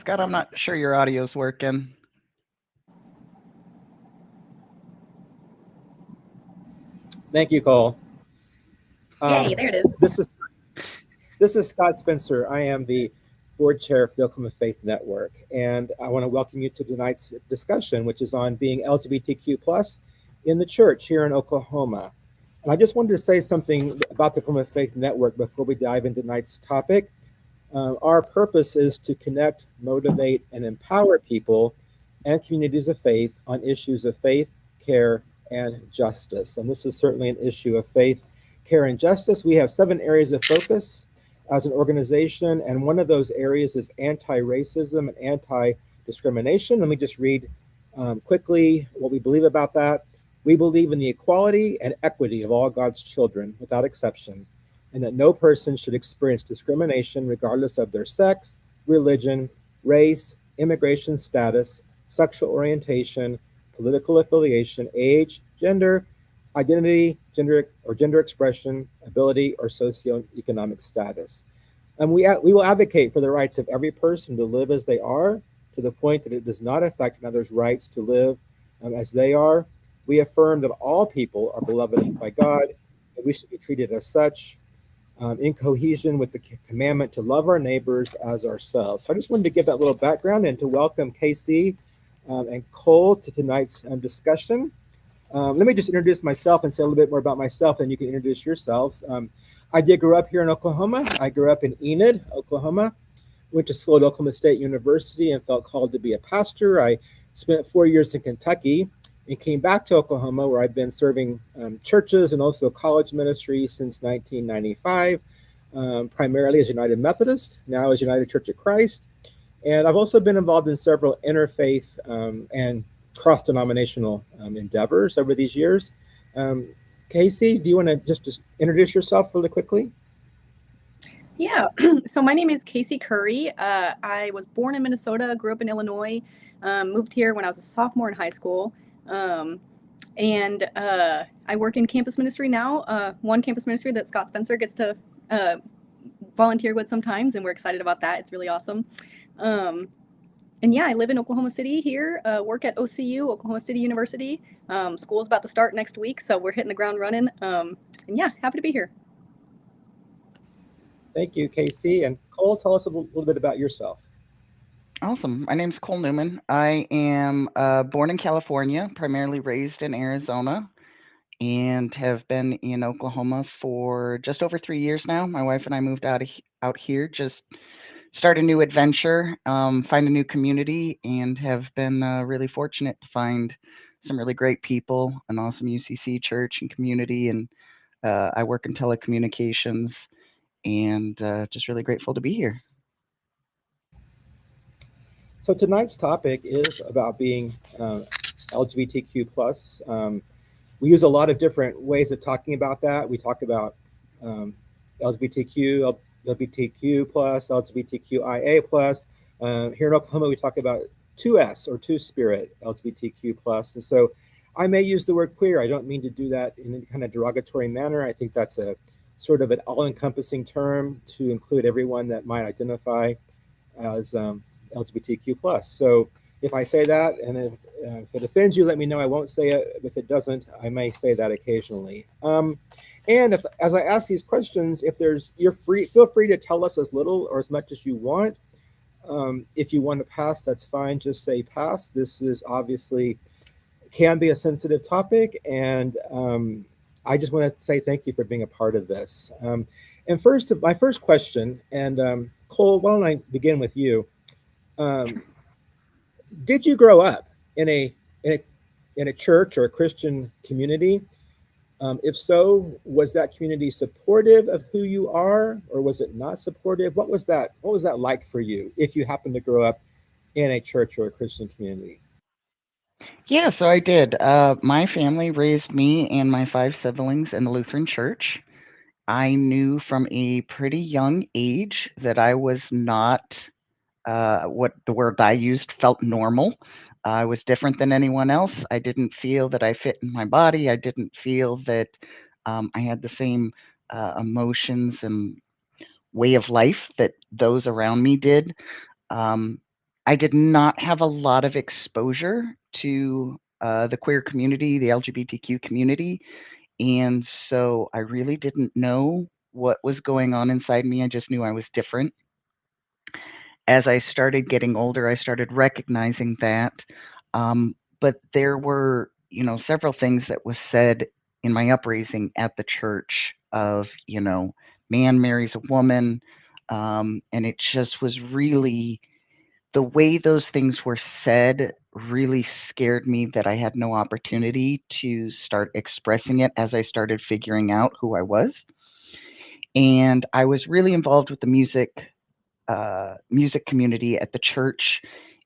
Scott, I'm not sure your audio's working. Thank you, Cole. Yay, there it is. This is Scott Spencer. I am the board chair of the Oklahoma Faith Network, and I want to welcome you to tonight's discussion, which is on being LGBTQ plus in the church here in Oklahoma. And I just wanted to say something about the Oklahoma Faith Network before we dive into tonight's topic. Our purpose is to connect, motivate, and empower people and communities of faith on issues of faith, care, and justice. And this is certainly an issue of faith, care, and justice. We have 7 areas of focus as an organization, and one of those areas is anti-racism and anti-discrimination. Let me just read quickly what we believe about that. We believe in the equality and equity of all God's children without exception, and that no person should experience discrimination regardless of their sex, religion, race, immigration status, sexual orientation, political affiliation, age, gender, identity, gender expression, ability, or socioeconomic status. And we will advocate for the rights of every person to live as they are, to the point that it does not affect another's rights to live as they are. We affirm that all people are beloved by God, that we should be treated as such, in cohesion with the commandment to love our neighbors as ourselves. So I just wanted to give that little background and to welcome Casey and Cole to tonight's discussion. Let me just introduce myself and say a little bit more about myself, and you can introduce yourselves. I did grow up here in Oklahoma. I grew up in Enid, Oklahoma. Went to school at Oklahoma State University and felt called to be a pastor. I spent 4 years in Kentucky and came back to Oklahoma, where I've been serving churches and also college ministry since 1995, primarily as United Methodist, now as United Church of Christ. And I've also been involved in several interfaith and cross-denominational endeavors over these years. Casey, do you want to just introduce yourself really quickly? Yeah, so my name is Casey Curry. I was born in Minnesota, grew up in Illinois, moved here when I was a sophomore in high school. And I work in campus ministry now, one campus ministry that Scott Spencer gets to volunteer with sometimes, and we're excited about that. It's really awesome. And yeah, I live in Oklahoma City here, work at OCU, Oklahoma City University. School's about to start next week, so we're hitting the ground running. And yeah, happy to be here. Thank you, Casey. And Cole, tell us a little bit about yourself. Awesome. My name's Cole Newman. I am born in California, primarily raised in Arizona, and have been in Oklahoma for just over 3 years now. My wife and I moved out here, just start a new adventure, find a new community, and have been really fortunate to find some really great people, an awesome UCC church and community, and I work in telecommunications, and just really grateful to be here. So tonight's topic is about being LGBTQ plus. We use a lot of different ways of talking about that. We talk about LGBTQ plus, LGBTQIA plus. Here in Oklahoma, we talk about 2S or two-spirit LGBTQ plus. And so I may use the word queer. I don't mean to do that in any kind of derogatory manner. I think that's a sort of an all-encompassing term to include everyone that might identify as LGBTQ plus. So if I say that, and if it offends you, let me know. I won't say it. If it doesn't, I may say that occasionally. And as I ask these questions, feel free to tell us as little or as much as you want. If you want to pass, that's fine. Just say pass. This is obviously can be a sensitive topic, and I just want to say thank you for being a part of this. And my first question, and Cole, why don't I begin with you? Did you grow up in a church or a Christian community? If so, was that community supportive of who you are, or was it not supportive? What was that like for you if you happened to grow up in a church or a Christian community? Yeah, so I did. My family raised me and my 5 siblings in the Lutheran Church. I knew from a pretty young age that I was not what the word I used felt normal. I was different than anyone else. I didn't feel that I fit in my body. I didn't feel that I had the same emotions and way of life that those around me did. Um, I did not have a lot of exposure to the queer community, the LGBTQ community, and so I really didn't know what was going on inside me. I just knew I was different. As I started getting older, I started recognizing that. But there were, several things that was said in my upraising at the church of, man marries a woman. And it just was really the way those things were said really scared me that I had no opportunity to start expressing it as I started figuring out who I was. And I was really involved with the music community at the church,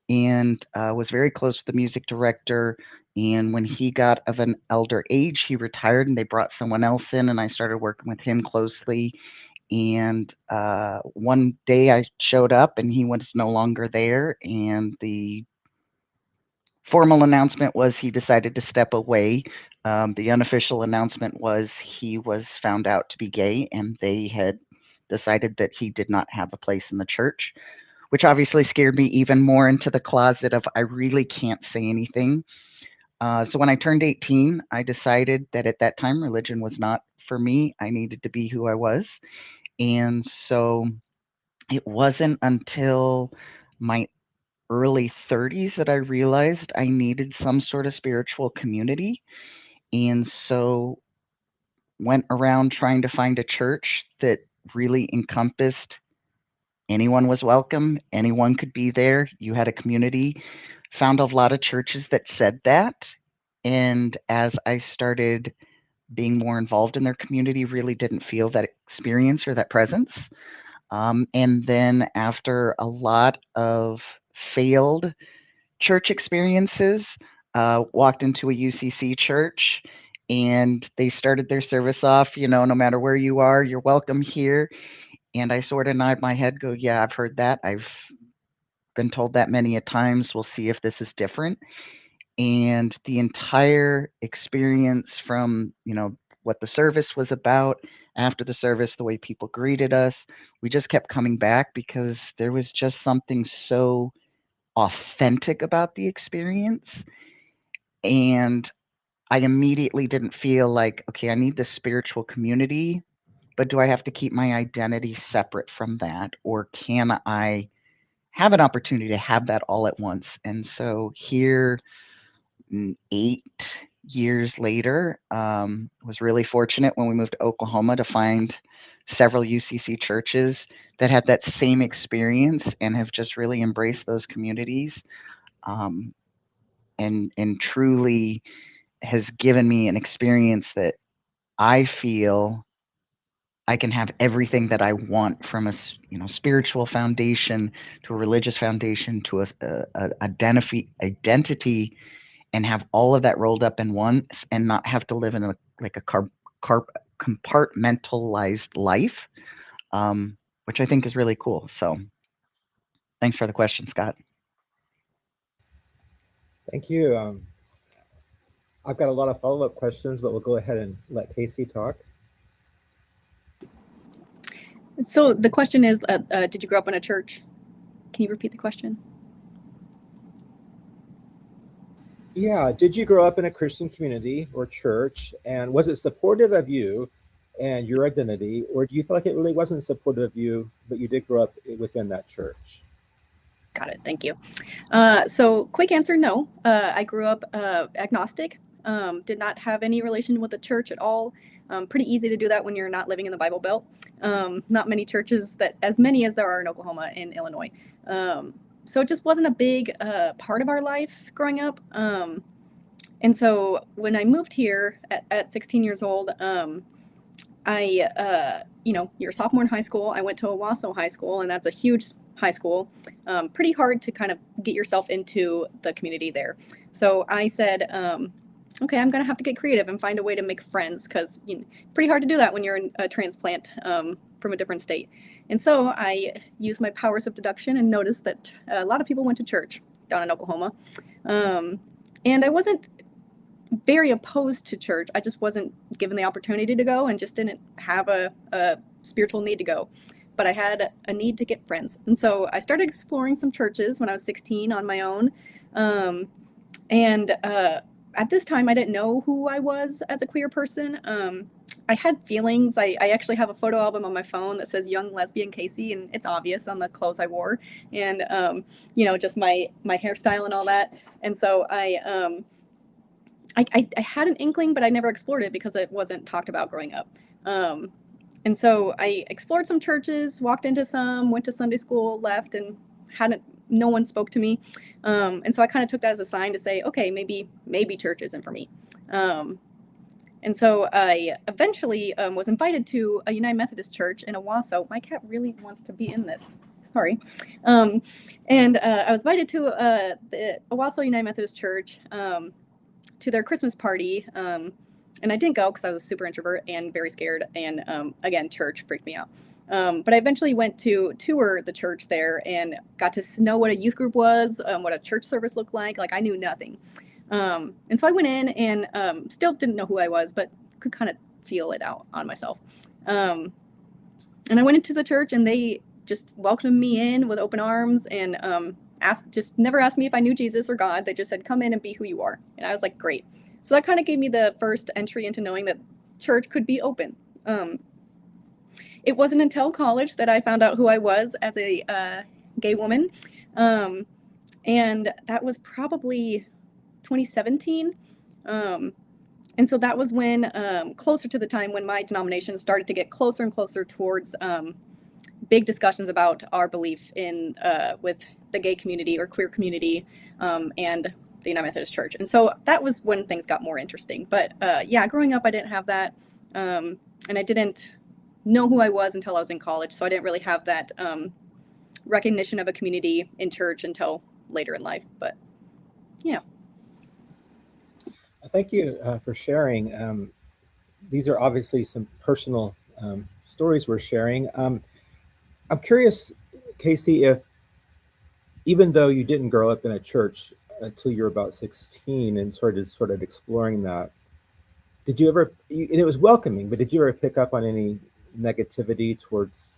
and was very close with the music director. And when he got of an elder age, he retired, and they brought someone else in, and I started working with him closely. And one day I showed up, and he was no longer there, and the formal announcement was he decided to step away. The unofficial announcement was he was found out to be gay, and they had decided that he did not have a place in the church, which obviously scared me even more into the closet of I really can't say anything. So when I turned 18, I decided that at that time religion was not for me. I needed to be who I was. And so it wasn't until my early 30s that I realized I needed some sort of spiritual community. And so went around trying to find a church that really encompassed anyone was welcome, anyone could be there, you had a community. Found a lot of churches that said that. And as I started being more involved in their community, really didn't feel that experience or that presence. And then after a lot of failed church experiences, walked into a UCC church, and they started their service off, no matter where you are, you're welcome here. And I sort of nod my head, go, yeah, I've heard that. I've been told that many a times. We'll see if this is different. And the entire experience from, what the service was about, after the service, the way people greeted us, we just kept coming back because there was just something so authentic about the experience. And I immediately didn't feel like, okay, I need this spiritual community, but do I have to keep my identity separate from that? Or can I have an opportunity to have that all at once? And so here, 8 years later, was really fortunate when we moved to Oklahoma to find several UCC churches that had that same experience and have just really embraced those communities, um, and truly has given me an experience that I feel I can have everything that I want from spiritual foundation to a religious foundation to a identity, and have all of that rolled up in one, and not have to live in a compartmentalized life, which I think is really cool. So thanks for the question, Scott. Thank you. I've got a lot of follow-up questions, but we'll go ahead and let Casey talk. So the question is, did you grow up in a church? Can you repeat the question? Yeah, did you grow up in a Christian community or church, and was it supportive of you and your identity, or do you feel like it really wasn't supportive of you, but you did grow up within that church? Got it. Thank you. So quick answer, no. I grew up agnostic, did not have any relation with the church at all. Pretty easy to do that when you're not living in the Bible Belt. Not many churches, that as many as there are in Oklahoma and Illinois. So it just wasn't a big part of our life growing up. And so when I moved here at 16 years old, you're a sophomore in high school. I went to Owasso High School, and that's a huge high school. Pretty hard to kind of get yourself into the community there. So I said, okay, I'm going to have to get creative and find a way to make friends, because pretty hard to do that when you're a transplant from a different state. And so I used my powers of deduction and noticed that a lot of people went to church down in Oklahoma. And I wasn't very opposed to church. I just wasn't given the opportunity to go, and just didn't have a spiritual need to go. but I had a need to get friends. And so I started exploring some churches when I was 16 on my own. And at this time, I didn't know who I was as a queer person. I had feelings. I actually have a photo album on my phone that says "Young Lesbian Casey," and it's obvious on the clothes I wore, and just my hairstyle and all that. And so I had an inkling, but I never explored it because it wasn't talked about growing up. And so I explored some churches, walked into some, went to Sunday school, left, and no one spoke to me. And so I kind of took that as a sign to say, okay, maybe church isn't for me. And so I eventually was invited to a United Methodist church in Owasso. My cat really wants to be in this. Sorry. And I was invited to the Owasso United Methodist Church to their Christmas party. And I didn't go because I was a super introvert and very scared. And again, church freaked me out. But I eventually went to tour the church there and got to know what a youth group was, what a church service looked like. Like I knew nothing. And so I went in and still didn't know who I was, but could kind of feel it out on myself. And I went into the church and they just welcomed me in with open arms and never asked me if I knew Jesus or God. They just said, come in and be who you are. And I was like, great. So that kind of gave me the first entry into knowing that church could be open. It wasn't until college that I found out who I was as a gay woman. And that was probably 2017. And so that was when, closer to the time when my denomination started to get closer and closer towards big discussions about our belief in with the gay community or queer community and the United Methodist Church. And so that was when things got more interesting. But yeah, growing up, I didn't have that. And I didn't know who I was until I was in college. So I didn't really have that recognition of a community in church until later in life. But yeah. Thank you for sharing. These are obviously some personal stories we're sharing. I'm curious, Casey, if even though you didn't grow up in a church until you were about 16 and started exploring that, did you ever, and it was welcoming, but did you ever pick up on any negativity towards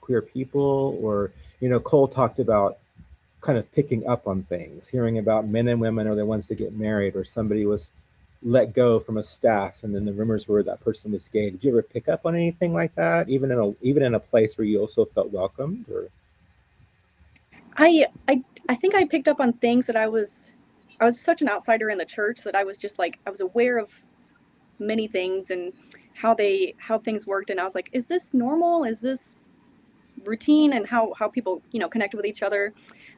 queer people? Or, Cole talked about kind of picking up on things, hearing about men and women are the ones that get married, or somebody was let go from a staff and then the rumors were that person was gay. Did you ever pick up on anything like that, even in a place where you also felt welcomed? Or I think I picked up on things that I was such an outsider in the church that I was just like, I was aware of many things and how things worked. And I was like, is this normal? Is this routine? And how people, connected with each other.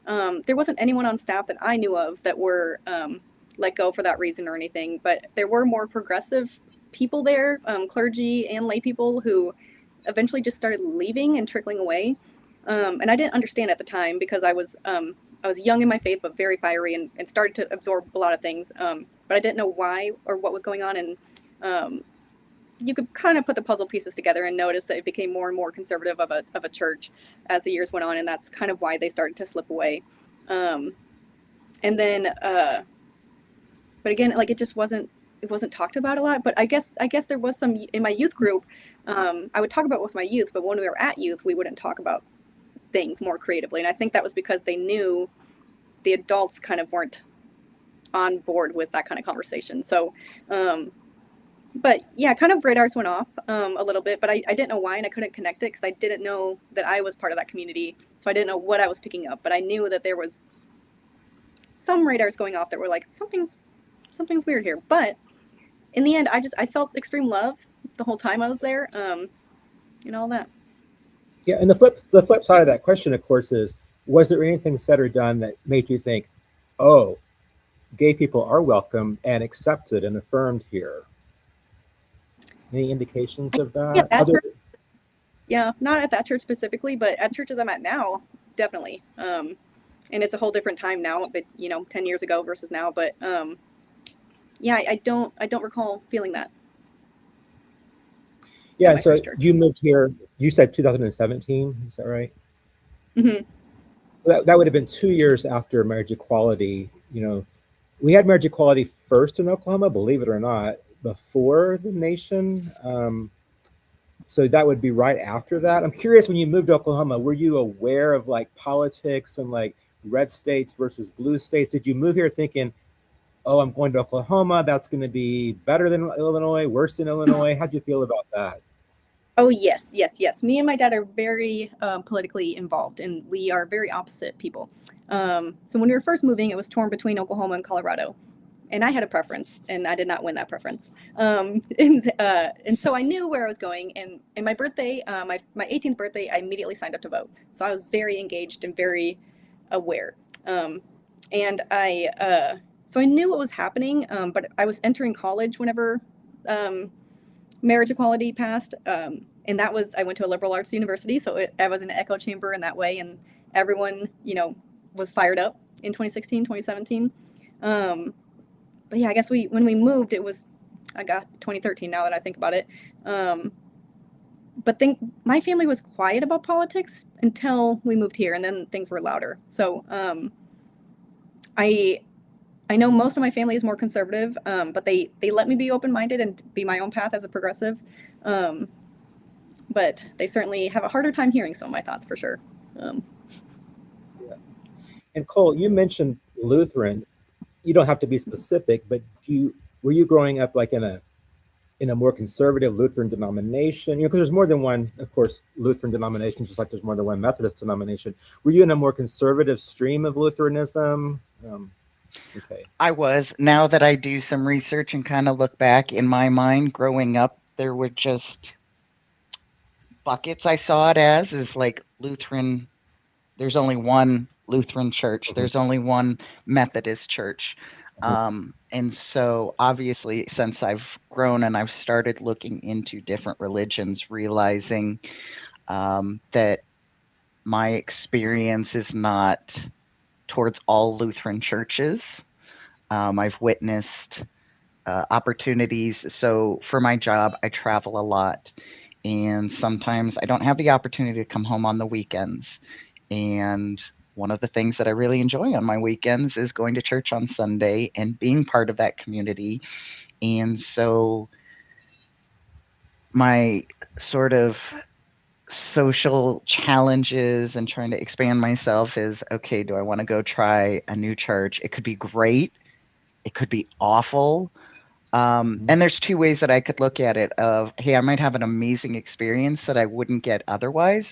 There wasn't anyone on staff that I knew of that were let go for that reason or anything, but there were more progressive people there, clergy and lay people who eventually just started leaving and trickling away. And I didn't understand at the time because I was young in my faith, but very fiery and started to absorb a lot of things. But I didn't know why or what was going on. And you could kind of put the puzzle pieces together and notice that it became more and more conservative of a church as the years went on. And that's kind of why they started to slip away. And then, but again, like it wasn't talked about a lot, but I guess there was some in my youth group. I would talk about it with my youth, but when we were at youth, we wouldn't talk about things more creatively. And I think that was because they knew the adults kind of weren't on board with that kind of conversation. So, but yeah, kind of radars went off a little bit, but I didn't know why, and I couldn't connect it because I didn't know that I was part of that community. So I didn't know what I was picking up, but I knew that there was some radars going off that were like, something's weird here. But in the end, I felt extreme love the whole time I was there, and all that. Yeah, and the flip side of that question, of course, is, was there anything said or done that made you think, oh, gay people are welcome and accepted and affirmed here? Any indications of that? Yeah, not at that church specifically, but at churches I'm at now, definitely. And it's a whole different time now, but 10 years ago versus now. But yeah, I don't recall feeling that. Yeah, and so you moved here, you said 2017, is that right? Mm-hmm. That would have been 2 years after marriage equality. We had marriage equality first in Oklahoma, believe it or not, before the nation So that would be right after that. I'm curious, when you moved to Oklahoma, were you aware of like politics and like red states versus blue states? Did you move here thinking, oh, I'm going to Oklahoma, that's going to be better than Illinois, worse than Illinois? How'd you feel about that? Oh, yes, yes, yes. Me and my dad are very politically involved, and we are very opposite people. So when we were first moving, it was torn between Oklahoma and Colorado, and I had a preference, and I did not win that preference. And so I knew where I was going. And my birthday, my 18th birthday, I immediately signed up to vote. So I was very engaged and very aware. Um, and so I knew what was happening, but I was entering college whenever um, marriage equality passed. And that was, I went to a liberal arts university, so I was in an echo chamber in that way, and everyone, was fired up in 2016, 2017. But yeah, I guess when we moved, I got 2013 now that I think about it. Um, but my family was quiet about politics until we moved here, and then things were louder. So I I know most of my family is more conservative, but they let me be open minded and be my own path as a progressive. Um, but they certainly have a harder time hearing some of my thoughts for sure. Um, Yeah. And Cole, you mentioned Lutheran. You don't have to be specific, but were you growing up like in a more conservative Lutheran denomination? Because there's more than one, of course, Lutheran denomination, just like there's more than one Methodist denomination. Were you in a more conservative stream of Lutheranism? Okay. I was. Now that I do some research and kind of look back in my mind, growing up, there were just buckets I saw it as is like Lutheran. There's only one Lutheran church. Mhm, There's only one Methodist church. mhm, And so obviously since I've grown and I've started looking into different religions, realizing that my experience is not towards all Lutheran churches. I've witnessed opportunities. So for my job, I travel a lot. And sometimes I don't have the opportunity to come home on the weekends. And one of the things that I really enjoy on my weekends is going to church on Sunday and being part of that community. And so my sort of social challenges and trying to expand myself is okay, do I want to go try a new church? It could be great, it could be awful. mhm, And there's two ways that I could look at it of, hey, I might have an amazing experience that I wouldn't get otherwise,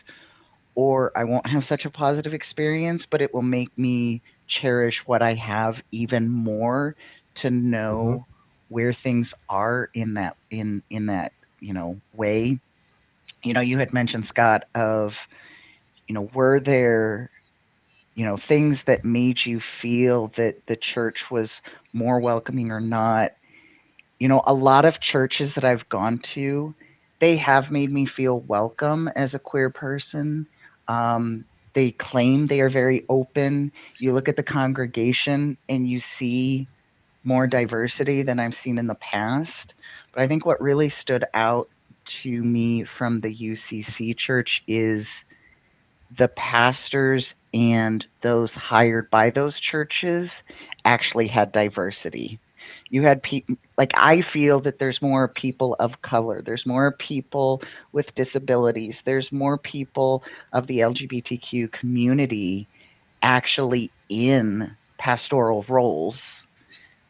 or I won't have such a positive experience, but it will make me cherish what I have even more to mhm, know where things are in that way. You had mentioned, Scott, of were there things that made you feel that the church was more welcoming or not. A lot of churches that I've gone to, they have made me feel welcome as a queer person. Um, they claim they are very open. You look at the congregation and you see more diversity than I've seen in the past. But I think what really stood out to me from the UCC church is the pastors and those hired by those churches actually had diversity. You had people, like, I feel that there's more people of color, there's more people with disabilities, there's more people of the LGBTQ community actually in pastoral roles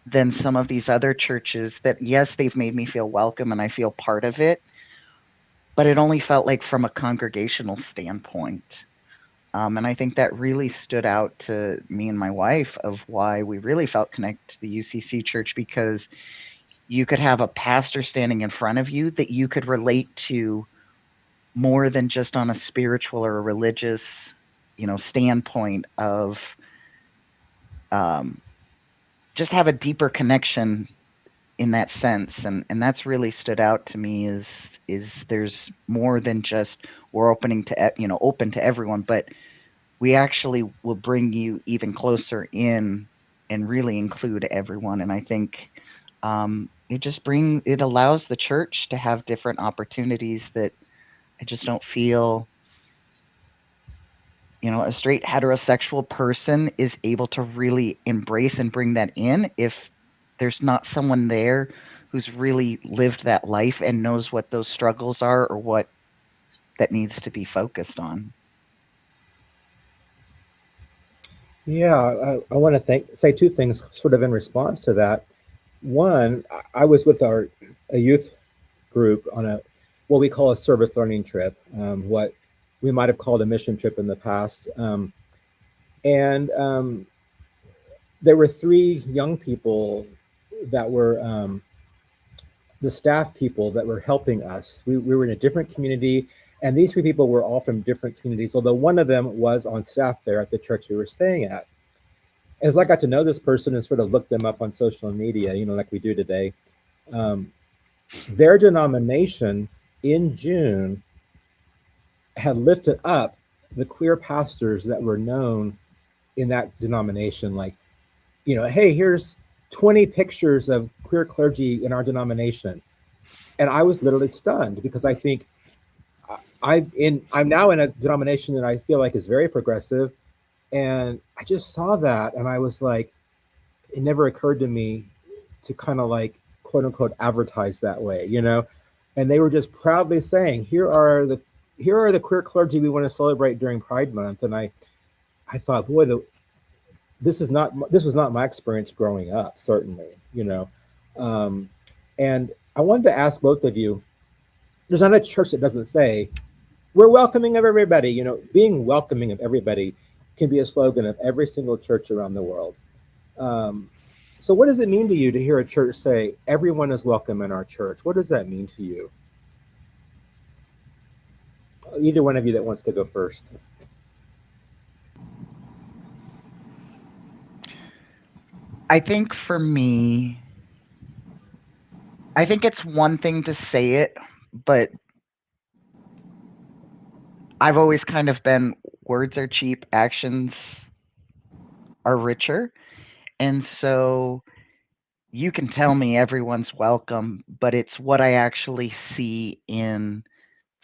than some of these other churches that, yes, they've made me feel welcome and I feel part of it, but it only felt like from a congregational standpoint. And I think that really stood out to me and my wife of why we really felt connected to the UCC church, because you could have a pastor standing in front of you that you could relate to more than just on a spiritual or a religious, standpoint of um, just have a deeper connection in that sense. And that's really stood out to me is there's more than just we're open to everyone, but we actually will bring you even closer in and really include everyone. And I think it allows the church to have different opportunities that I just don't feel, a straight heterosexual person is able to really embrace and bring that in if there's not someone there who's really lived that life and knows what those struggles are or what that needs to be focused on. Yeah, I want to say two things sort of in response to that. One, I was with a youth group on what we call a service learning trip, what we might have called a mission trip in the past. And there were three young people that were the staff people that were helping us. We were in a different community, and these three people were all from different communities, although one of them was on staff there at the church we were staying at. As I got to know this person and sort of looked them up on social media, like we do today, um, their denomination in June had lifted up the queer pastors that were known in that denomination. Like, hey, here's 20 pictures of queer clergy in our denomination. And I was literally stunned because I think I'm now in a denomination that I feel like is very progressive. And I just saw that and I was like, it never occurred to me to kind of like quote unquote advertise that way. And they were just proudly saying, here are the queer clergy we want to celebrate during Pride Month. And I thought, boy, this was not my experience growing up, certainly. Um, and I wanted to ask both of you, there's not a church that doesn't say we're welcoming of everybody. Being welcoming of everybody can be a slogan of every single church around the world. Um, so what does it mean to you to hear a church say everyone is welcome in our church? What does that mean to you? Either one of you that wants to go first. I think for me, I think it's one thing to say it, but I've always kind of been words are cheap, actions are richer. And so you can tell me everyone's welcome, but it's what I actually see in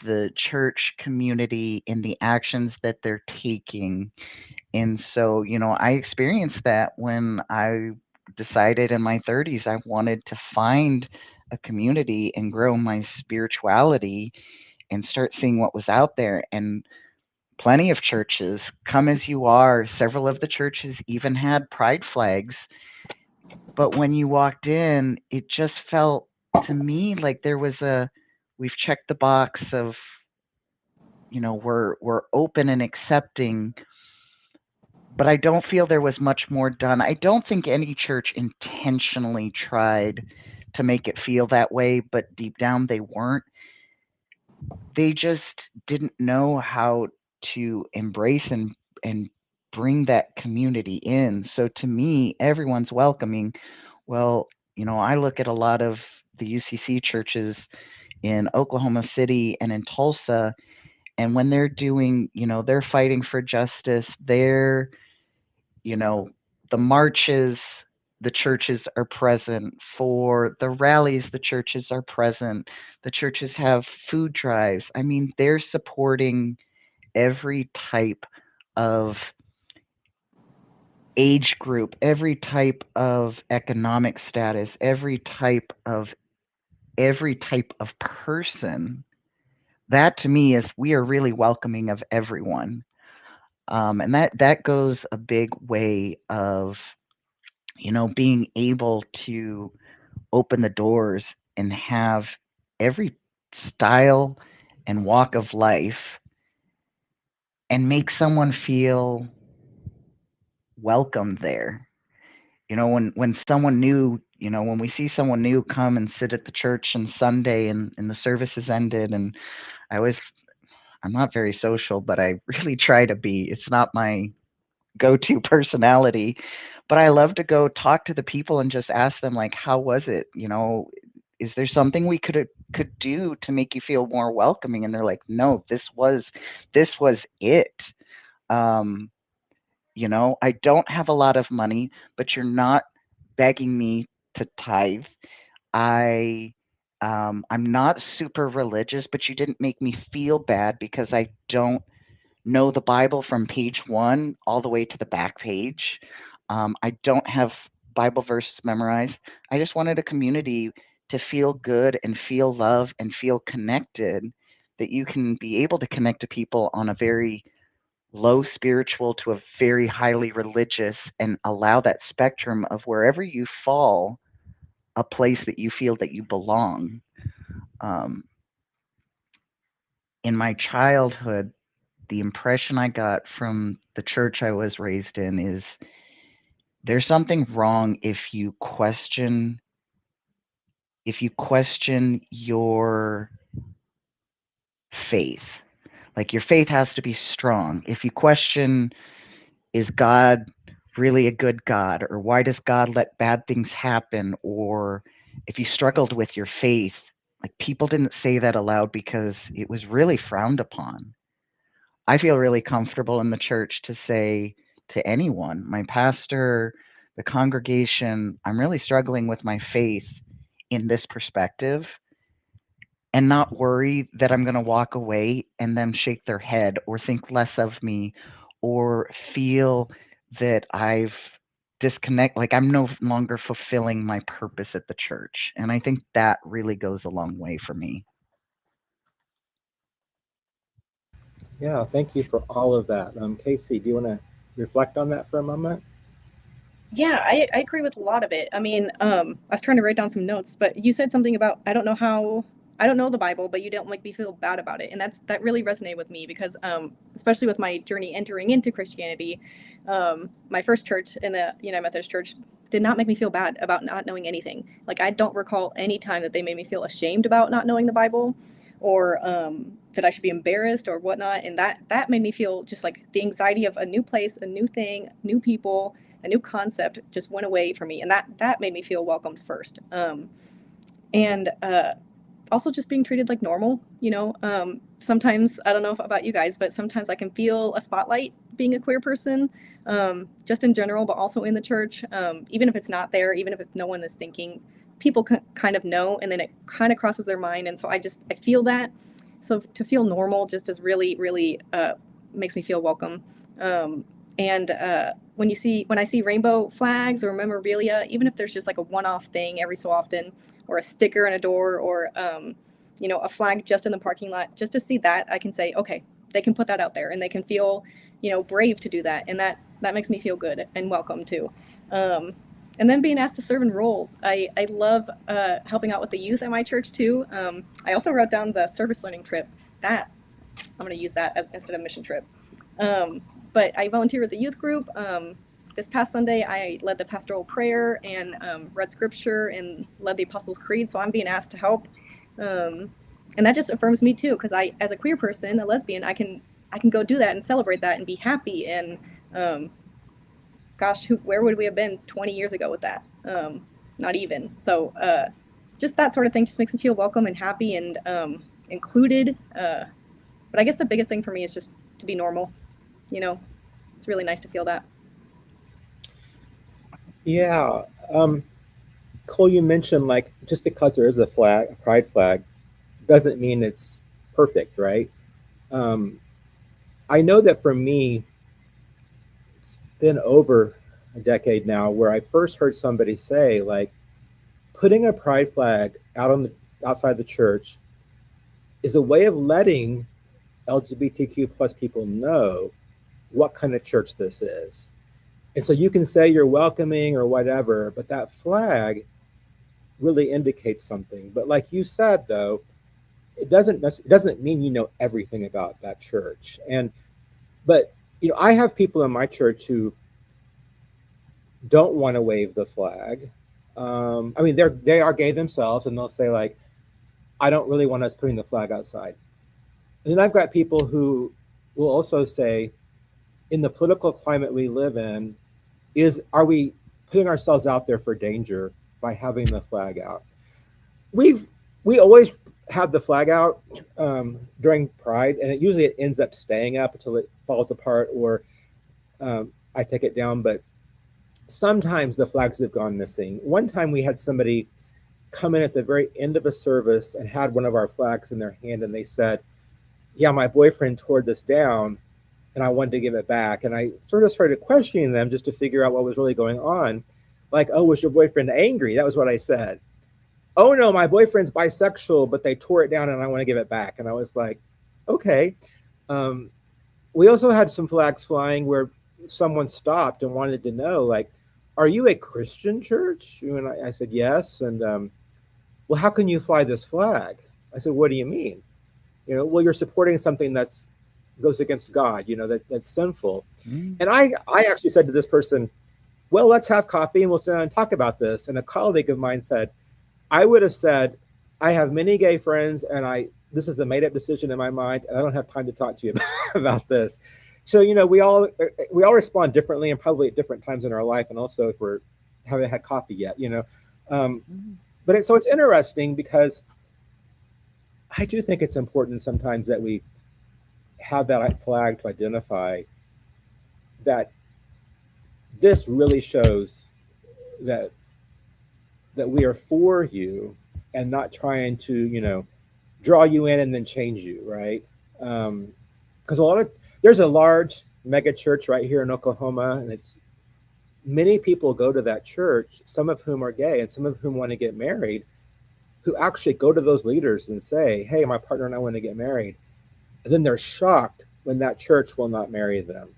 the church community, in the actions that they're taking. And so, I experienced that when I decided in my 30s I wanted to find a community and grow my spirituality and start seeing what was out there. And plenty of churches, come as you are. Several of the churches even had pride flags. But when you walked in, it just felt to me like there was we've checked the box of, we're open and accepting, but I don't feel there was much more done. I don't think any church intentionally tried to make it feel that way, but deep down they weren't. They just didn't know how to embrace and bring that community in. So to me, everyone's welcoming. Well, I look at a lot of the UCC churches in Oklahoma City and in Tulsa, and when they're doing, they're fighting for justice, they're, you know, the marches, the churches are present. For the rallies, the churches are present. The churches have food drives. I mean, they're supporting every type of age group, every type of economic status, every type of person. That to me is we are really welcoming of everyone. And that goes a big way of being able to open the doors and have every style and walk of life and make someone feel welcome there. When someone new, when we see someone new come and sit at the church on Sunday and the service has ended, and I always, I'm not very social, but I really try to be. It's not my go-to personality, but I love to go talk to the people and just ask them like, how was it? Is there something we could do to make you feel more welcoming? And they're like, no, this was it. Um, I don't have a lot of money, but you're not begging me to tithe. I I'm not super religious, but you didn't make me feel bad because I don't know the Bible from page one all the way to the back page. I don't have Bible verses memorized. I just wanted a community to feel good and feel love and feel connected. that you can be able to connect to people on a very low spiritual to a very highly religious and allow that spectrum of wherever you fall, a place that you feel that you belong. Um, in my childhood, the impression I got from the church I was raised in is there's something wrong if you question your faith. Like your faith has to be strong. If you question, is God really a good God, or why does God let bad things happen, or if you struggled with your faith, like people didn't say that aloud because it was really frowned upon. I feel really comfortable in the church to say to anyone, my pastor, the congregation, I'm really struggling with my faith in this perspective, and not worry that I'm going to walk away and them shake their head or think less of me or feel that I've like I'm no longer fulfilling my purpose at the church. And I think that really goes a long way for me. Yeah, thank you for all of that. Casey, do you want to reflect on that for a moment? Yeah, I agree with a lot of it. I mean, I was trying to write down some notes, but you said something about I don't know the Bible, but you don't make me feel bad about it, and that really resonated with me because, especially with my journey entering into Christianity, my first church in the United Methodist Church did not make me feel bad about not knowing anything. Like I don't recall any time that they made me feel ashamed about not knowing the Bible, or that I should be embarrassed or whatnot, and that made me feel just like the anxiety of a new place, a new thing, new people, a new concept just went away from me, and that made me feel welcomed first. And Also just being treated like normal. Sometimes I don't know about you guys, but sometimes I can feel a spotlight being a queer person, just in general, but also in the church. Even if it's not there, even if no one is thinking, people kind of know, and then it kind of crosses their mind, and so I feel that. So to feel normal just is really really makes me feel welcome. And when I see rainbow flags or memorabilia, even if there's just like a one-off thing every so often, or a sticker on a door, or a flag just in the parking lot, just to see that, I can say, okay, they can put that out there, and they can feel, brave to do that, and that makes me feel good and welcome too. Um, and then being asked to serve in roles, I love helping out with the youth at my church too. I also wrote down the service learning trip. That I'm going to use that as instead of mission trip. Um, but I volunteer with the youth group. This past Sunday, I led the pastoral prayer and read scripture and led the Apostles' Creed. So I'm being asked to help, um, and that just affirms me too. Because as a queer person, a lesbian, I can go do that and celebrate that and be happy. And um, gosh, where would we have been 20 years ago with that? Not even. So just that sort of thing just makes me feel welcome and happy and included. But I guess the biggest thing for me is just to be normal. You know, it's really nice to feel that. Yeah. Cole, you mentioned like just because there is a flag, a pride flag, doesn't mean it's perfect, right? Um, I know that for me, it's been over a decade now where I first heard somebody say, like, putting a pride flag outside the church is a way of letting LGBTQ plus people know what kind of church this is. And so you can say you're welcoming or whatever, but that flag really indicates something. But like you said, though, it doesn't mean you know everything about that church. But I have people in my church who don't want to wave the flag. I mean, they are gay themselves, and they'll say like, "I don't really want us putting the flag outside." And then I've got people who will also say, in the political climate we live in, are we putting ourselves out there for danger by having the flag out? We always have the flag out during Pride, and it ends up staying up until it falls apart, or I take it down. But sometimes the flags have gone missing. One time we had somebody come in at the very end of a service and had one of our flags in their hand, and they said, "Yeah, my boyfriend tore this down, and I wanted to give it back." And I sort of started questioning them just to figure out what was really going on. Like, "Oh, was your boyfriend angry?" That was what I said. "Oh no, my boyfriend's bisexual, but they tore it down and I want to give it back." And I was like, Okay. Um, we also had some flags flying where someone stopped and wanted to know, like, are you a Christian church? And I said, yes. And well, how can you fly this flag? I said, what do you mean? Well, you're supporting something that's goes against God, that's sinful. Mm. And I actually said to this person, well, let's have coffee and we'll sit down and talk about this. And a colleague of mine said, I would have said, I have many gay friends, and this is a made up decision in my mind, and I don't have time to talk to you about this. So we all respond differently, and probably at different times in our life, and also if we haven't had coffee yet. Um, Mm. so it's interesting because I do think it's important sometimes that we have that flag to identify that this really shows that we are for you and not trying to draw you in and then change you, right? Because there's a large mega church right here in Oklahoma, and it's many people go to that church, some of whom are gay and some of whom want to get married, who actually go to those leaders and say, hey, my partner and I want to get married. And then they're shocked when that church will not marry them.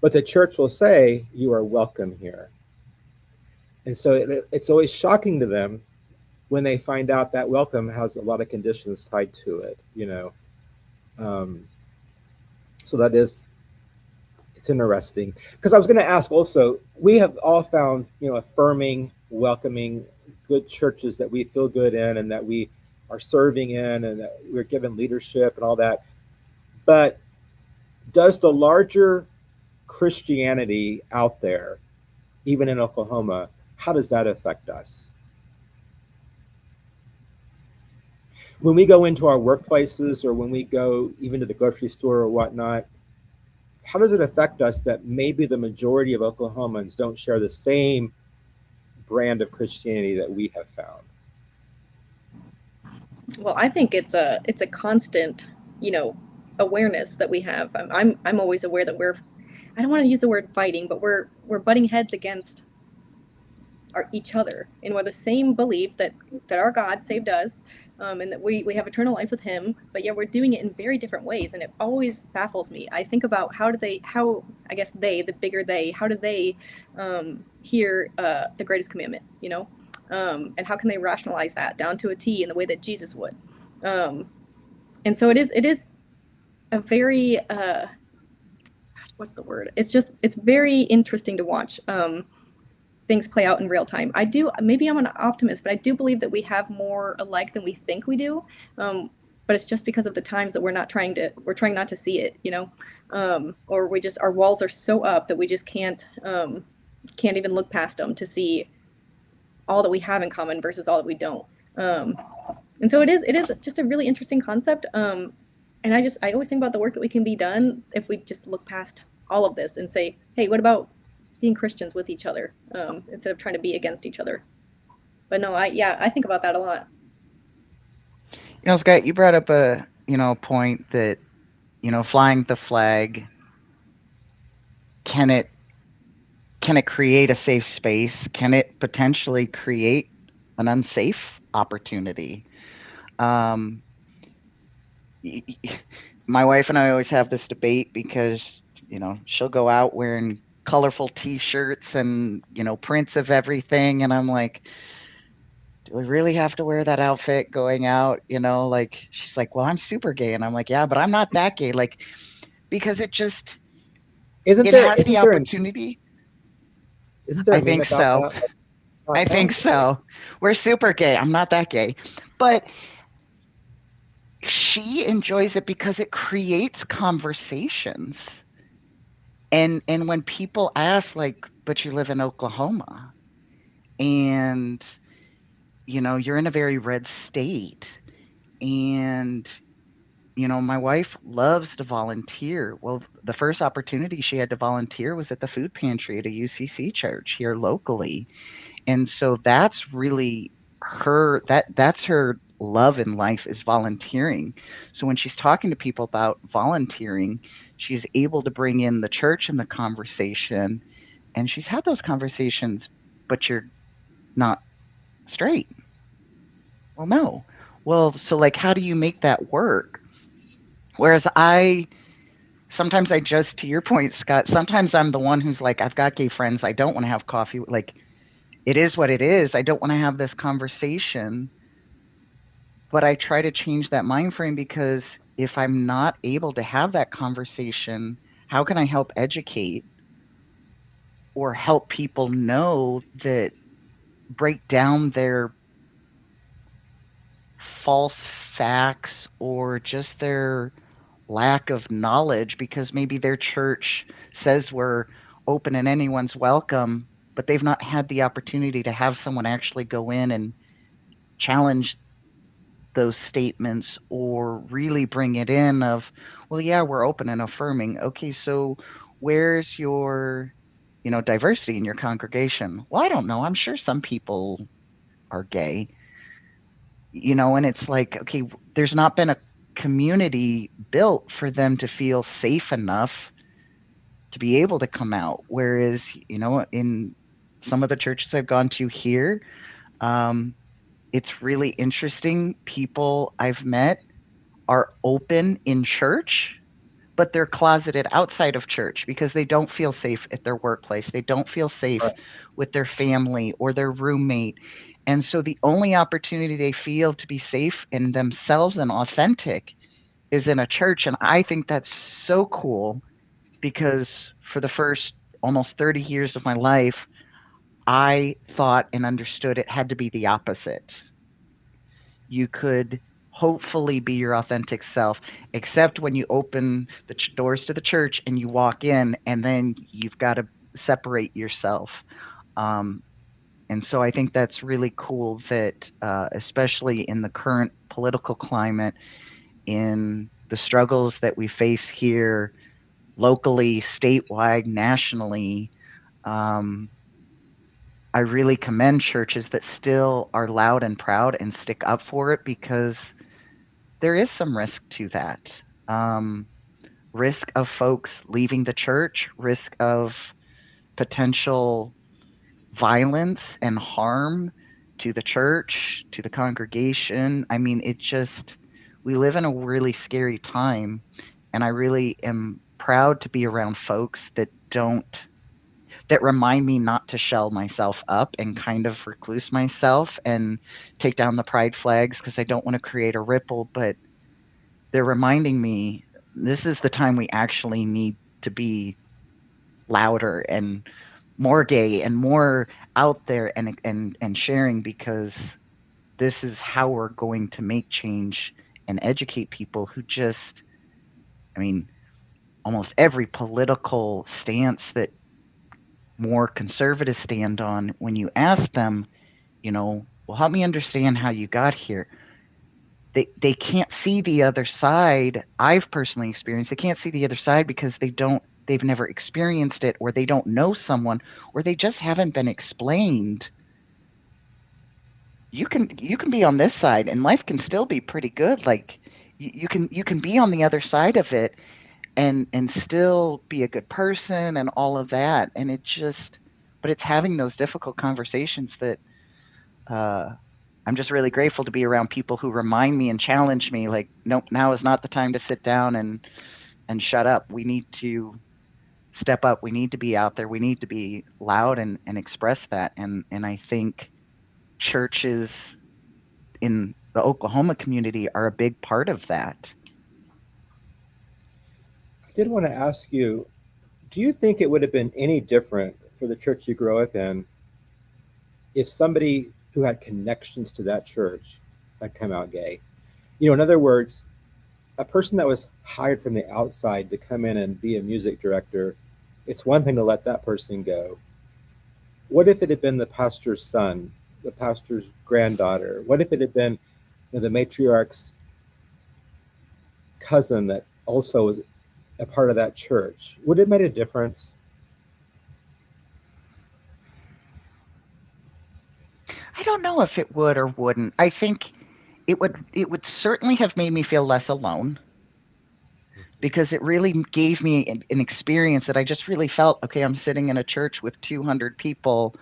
But the church will say, you are welcome here. And so it's always shocking to them when they find out that welcome has a lot of conditions tied to it. Um, so it's interesting. Because I was going to ask also, we have all found, affirming, welcoming, good churches that we feel good in and that we are serving in and that we're given leadership and all that. But does the larger Christianity out there, even in Oklahoma, how does that affect us? When we go into our workplaces or when we go even to the grocery store or whatnot, how does it affect us that maybe the majority of Oklahomans don't share the same brand of Christianity that we have found? Well, I think it's a constant, awareness that we have. I'm always aware that I don't want to use the word fighting, but we're butting heads against each other, and we're the same belief that our God saved us, and that we have eternal life with Him. But yet we're doing it in very different ways, and it always baffles me. I think about how I guess the bigger they, how do they hear the greatest commandment, and how can they rationalize that down to a T in the way that Jesus would? Um, and so it is a very what's the word? It's very interesting to watch. Things play out in real time. Maybe I'm an optimist, but I do believe that we have more alike than we think we do. But it's just because of the times that we're trying not to see it, or our walls are so up that we just can't even look past them to see all that we have in common versus all that we don't. Um, and so it is just a really interesting concept. And I always think about the work that we can be done if we just look past all of this and say, hey, what about being Christians with each other, instead of trying to be against each other? But no, I think about that a lot. Scott, you brought up a point that flying the flag, can it create a safe space? Can it potentially create an unsafe opportunity? Um, my wife and I always have this debate because she'll go out wearing colorful T-shirts and prints of everything, and I'm like, do we really have to wear that outfit going out? Like, she's like, well, I'm super gay, and I'm like, yeah, but I'm not that gay, like, because Isn't it there has the isn't there a opportunity. isn't there a I meme think about so. that? Like, I not think that gay. so. We're super gay. I'm not that gay, but she enjoys it because it creates conversations. And when people ask, like, but you live in Oklahoma, and you're in a very red state, and my wife loves to volunteer. Well, the first opportunity she had to volunteer was at the food pantry at a UCC church here locally. And so that's really that's her love in life, is volunteering. So when she's talking to people about volunteering, she's able to bring in the church in the conversation, and she's had those conversations, but you're not straight. Well, no. Well, so like, how do you make that work? Whereas sometimes I just, to your point, Scott, sometimes I'm the one who's like, I've got gay friends. I don't want to have coffee. Like, it is what it is. I don't want to have this conversation. But I try to change that mind frame because if I'm not able to have that conversation, how can I help educate or help people know that break down their false facts or just their lack of knowledge because maybe their church says we're open and anyone's welcome, but they've not had the opportunity to have someone actually go in and challenge those statements or really bring it in of, well, yeah, we're open and affirming. Okay, so where's your, diversity in your congregation? Well, I don't know. I'm sure some people are gay, and it's like, okay, there's not been a community built for them to feel safe enough to be able to come out. Whereas, in some of the churches I've gone to here, um, it's really interesting. People I've met are open in church, but they're closeted outside of church because they don't feel safe at their workplace. They don't feel safe Right. with their family or their roommate. And so the only opportunity they feel to be safe in themselves and authentic is in a church. And I think that's so cool because for the first almost 30 years of my life, I thought and understood it had to be the opposite. You could hopefully be your authentic self, except when you open the doors to the church and you walk in, and then you've got to separate yourself. Um, and so I think that's really cool that, especially in the current political climate, in the struggles that we face here locally, statewide, nationally, um, I really commend churches that still are loud and proud and stick up for it because there is some risk to that. Um, Risk of folks leaving the church, risk of potential violence and harm to the church, to the congregation. I mean, we live in a really scary time. And I really am proud to be around folks that remind me not to shell myself up and kind of recluse myself and take down the pride flags because I don't want to create a ripple. But they're reminding me this is the time we actually need to be louder and more gay and more out there and sharing because this is how we're going to make change and educate people who just, I mean, almost every political stance that more conservatives stand on, when you ask them, well, help me understand how you got here. They can't see the other side. I've personally experienced they can't see the other side because they've never experienced it or they don't know someone or they just haven't been explained. You can be on this side and life can still be pretty good. Like you can be on the other side of it and still be a good person and all of that. And but it's having those difficult conversations that uh I'm just really grateful to be around people who remind me and challenge me like, nope, now is not the time to sit down and shut up. We need to step up. We need to be out there. We need to be loud and express that. And I think churches in the Oklahoma community are a big part of that. I did want to ask you, do you think it would have been any different for the church you grew up in if somebody who had connections to that church had come out gay? In other words, a person that was hired from the outside to come in and be a music director, it's one thing to let that person go. What if it had been the pastor's son, the pastor's granddaughter? What if it had been the matriarch's cousin that also was a part of that church? Would it have made a difference? I don't know if it would or wouldn't. I think it would certainly have made me feel less alone because it really gave me an experience that I just really felt, okay, I'm sitting in a church with 200 people.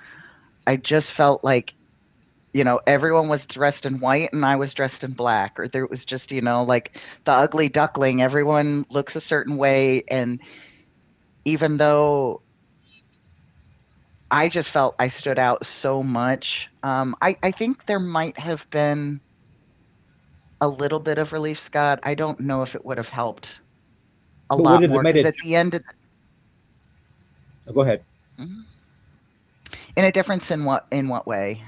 I just felt like everyone was dressed in white and I was dressed in black, or there was just, like the ugly duckling. Everyone looks a certain way. And even though I just felt I stood out so much, I think there might have been a little bit of relief, Scott. I don't know if it would have helped a But would lot it have more made because it? at the end, Oh, go ahead. Mhm. In a difference in what way?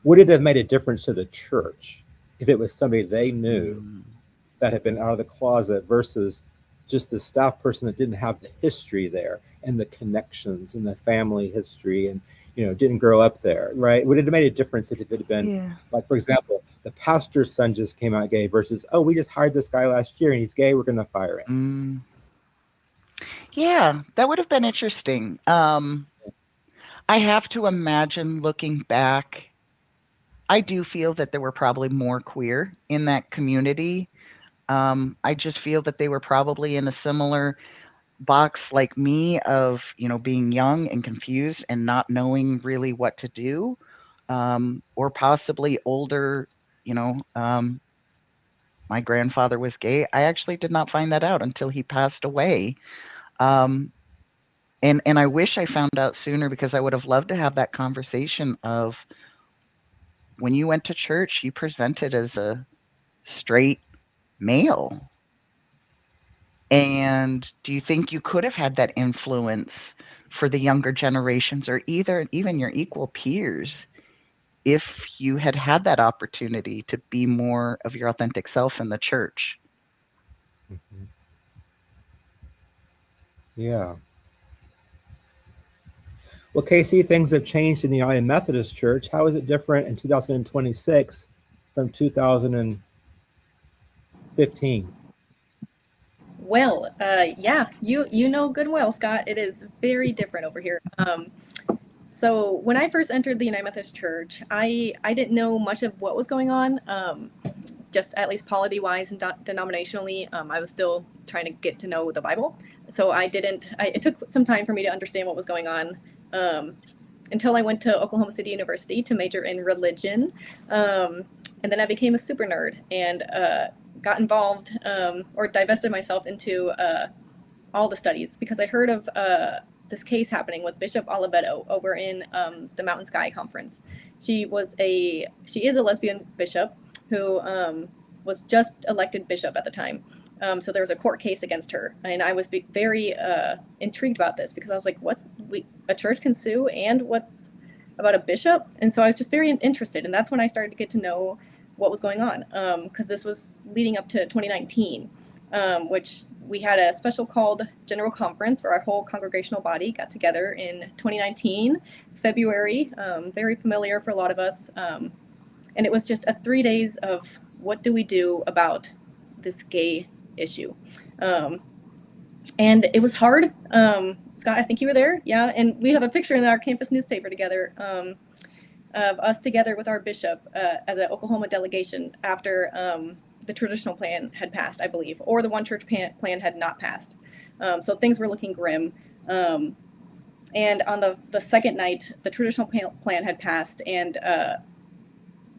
Would it have made a difference to the church if it was somebody they knew Mm, that had been out of the closet versus just the staff person that didn't have the history there and the connections and the family history and didn't grow up there, right? Would it have made a difference if it had been yeah. like, for example, the pastor's son just came out gay versus, oh, we just hired this guy last year and he's gay, we're going to fire him? Mm, yeah, that would have been interesting. I have to imagine looking back, I do feel that there were probably more queer in that community. I just feel that they were probably in a similar box like me of, being young and confused and not knowing really what to do, or possibly older. You know, um, my grandfather was gay. I actually did not find that out until he passed away. Um, and I wish I found out sooner because I would have loved to have that conversation of when you went to church, you presented as a straight male. And do you think you could have had that influence for the younger generations or either even your equal peers if you had had that opportunity to be more of your authentic self in the church? Mm-hmm. Yeah. Well, Casey, things have changed in the United Methodist Church. How is it different in 2026 from 2015? Well, yeah, you know good and well, Scott. It is very different over here. So when I first entered the United Methodist Church, I didn't know much of what was going on. Just at least polity wise and denominationally, I was still trying to get to know the Bible. So I didn't. It took some time for me to understand what was going on. Um, until I went to Oklahoma City University to major in religion. And then I became a super nerd and got involved or divested myself into all the studies because I heard of this case happening with Bishop Oliveto over in the Mountain Sky Conference. She is a lesbian bishop who was just elected bishop at the time. So there was a court case against her, and I was very intrigued about this because I was like, a church can sue, and what's about a bishop?" And so I was just very interested, and that's when I started to get to know what was going on because this was leading up to 2019, which we had a special called General Conference where our whole congregational body got together in 2019, February, very familiar for a lot of us. And it was just 3 days of what do we do about this gay issue. And it was hard. Scott, I think you were there. Yeah. And we have a picture in our campus newspaper together of us together with our bishop as an Oklahoma delegation after the traditional plan had passed, I believe, or the one church plan had not passed. So things were looking grim. And on the second night, the traditional plan had passed, and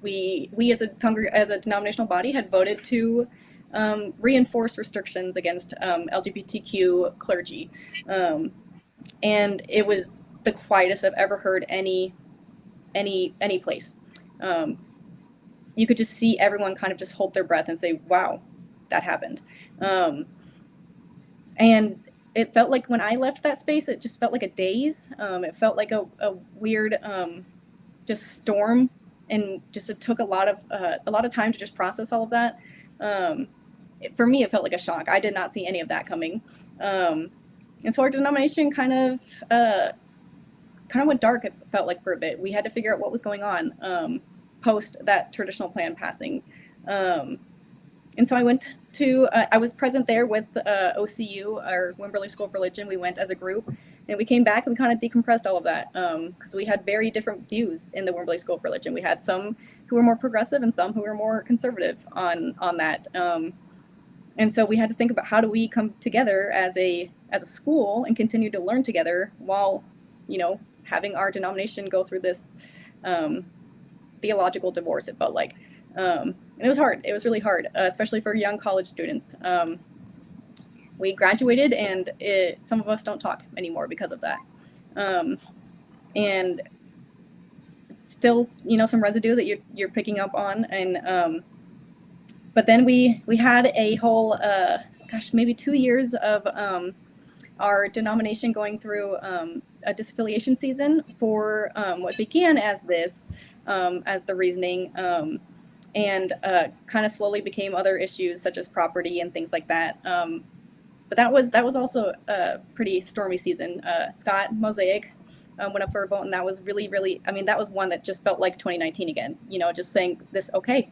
we as a denominational body had voted to reinforce restrictions against LGBTQ clergy, and it was the quietest I've ever heard any place. Um, you could just see everyone kind of just hold their breath and say, "Wow, that happened." And it felt like when I left that space, it just felt like a daze. It felt like a weird just storm, and just it took a lot of time to just process all of that. For me, it felt like a shock. I did not see any of that coming, and so our denomination kind of went dark. It felt like for a bit. We had to figure out what was going on post that traditional plan passing. And so I was present there with OCU, our Wimberley School of Religion. We went as a group, and we came back and we kind of decompressed all of that because we had very different views in the Wimberley School of Religion. We had some who were more progressive and some who were more conservative on that. And so we had to think about how do we come together as a school and continue to learn together while, having our denomination go through this theological divorce, it felt like. And it was hard. It was really hard, especially for young college students. We graduated, and some of us don't talk anymore because of that. And still, some residue that you're picking up on. And but then we had a whole, maybe 2 years of our denomination going through a disaffiliation season for what began as this, as the reasoning, and kind of slowly became other issues such as property and things like that. But that was also a pretty stormy season. Scott Mosaic went up for a vote, and that was really, really, I mean, that was one that just felt like 2019 again, just saying this, okay.